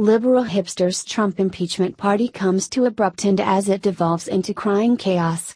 Liberal hipsters' Trump impeachment party comes to abrupt end as it devolves into crying chaos.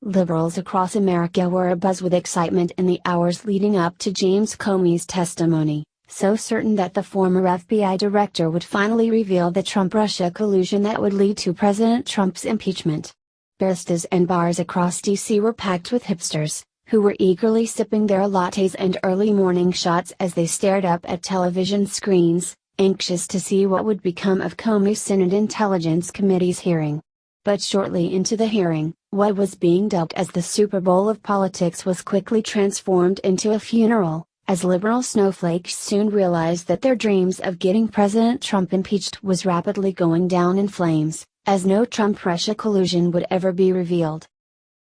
Liberals across America were abuzz with excitement in the hours leading up to James Comey's testimony, so certain that the former FBI director would finally reveal the Trump-Russia collusion that would lead to President Trump's impeachment. Baristas and bars across D.C. were packed with hipsters, who were eagerly sipping their lattes and early morning shots as they stared up at television screens, anxious to see what would become of Comey's Senate Intelligence Committee's hearing. But shortly into the hearing, what was being dubbed as the Super Bowl of politics was quickly transformed into a funeral, as liberal snowflakes soon realized that their dreams of getting President Trump impeached was rapidly going down in flames, as no Trump-Russia collusion would ever be revealed.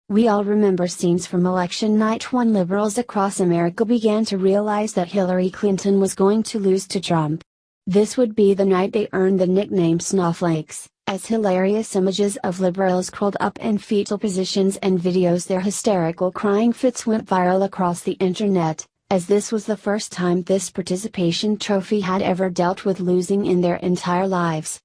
We all remember scenes from election night when liberals across America began to realize that Hillary Clinton was going to lose to Trump. This would be the night they earned the nickname Snowflakes, as hilarious images of liberals curled up in fetal positions and videos their hysterical crying fits went viral across the internet, as this was the first time this participation trophy had ever dealt with losing in their entire lives.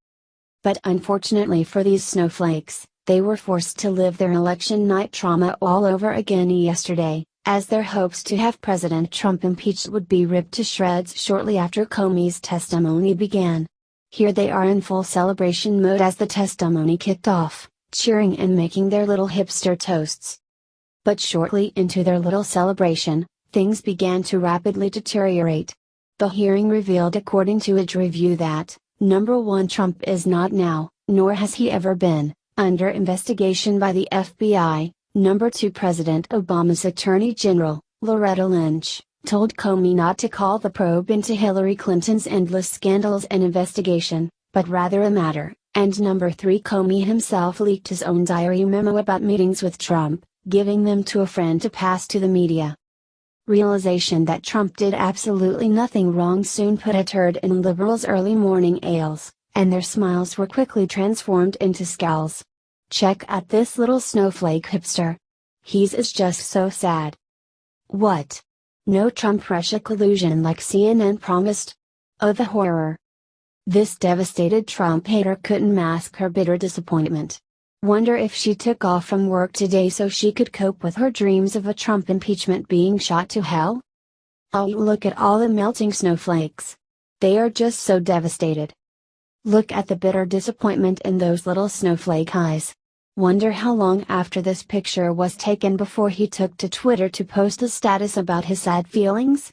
But unfortunately for these snowflakes, they were forced to live their election night trauma all over again yesterday, as their hopes to have President Trump impeached would be ripped to shreds shortly after Comey's testimony began. Here they are in full celebration mode as the testimony kicked off, cheering and making their little hipster toasts. But shortly into their little celebration, things began to rapidly deteriorate. The hearing revealed, according to a review, that, number 1, Trump is not now, nor has he ever been, under investigation by the FBI. Number 2, President Obama's Attorney General, Loretta Lynch, told Comey not to call the probe into Hillary Clinton's endless scandals an investigation, but rather a matter. And number 3, Comey himself leaked his own diary memo about meetings with Trump, giving them to a friend to pass to the media. Realization that Trump did absolutely nothing wrong soon put a turd in liberals' early morning ales, and their smiles were quickly transformed into scowls. Check out this little snowflake hipster. He's is just so sad. What? No Trump-Russia collusion like CNN promised? Oh, the horror. This devastated Trump hater couldn't mask her bitter disappointment. Wonder if she took off from work today so she could cope with her dreams of a Trump impeachment being shot to hell? Oh, look at all the melting snowflakes. They are just so devastated. Look at the bitter disappointment in those little snowflake eyes. Wonder how long after this picture was taken before he took to Twitter to post a status about his sad feelings?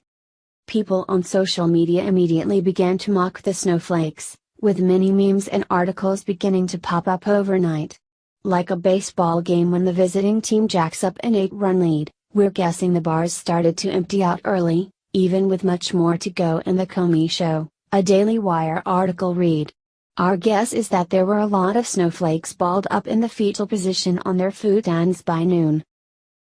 People on social media immediately began to mock the snowflakes, with many memes and articles beginning to pop up overnight. Like a baseball game when the visiting team jacks up an 8-run lead, we're guessing the bars started to empty out early, even with much more to go in the Comey show, a Daily Wire article read. Our guess is that there were a lot of snowflakes balled up in the fetal position on their futons by noon.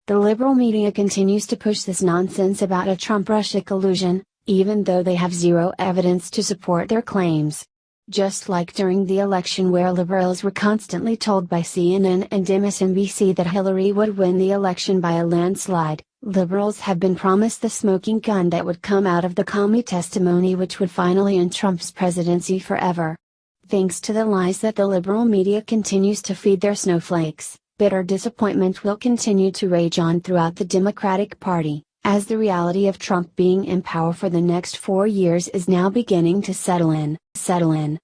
The liberal media continues to push this nonsense about a Trump-Russia collusion, even though they have zero evidence to support their claims. Just like during the election, where liberals were constantly told by CNN and MSNBC that Hillary would win the election by a landslide, liberals have been promised the smoking gun that would come out of the Comey testimony, which would finally end Trump's presidency forever. Thanks to the lies that the liberal media continues to feed their snowflakes, bitter disappointment will continue to rage on throughout the Democratic Party, as the reality of Trump being in power for the next 4 years is now beginning to settle in.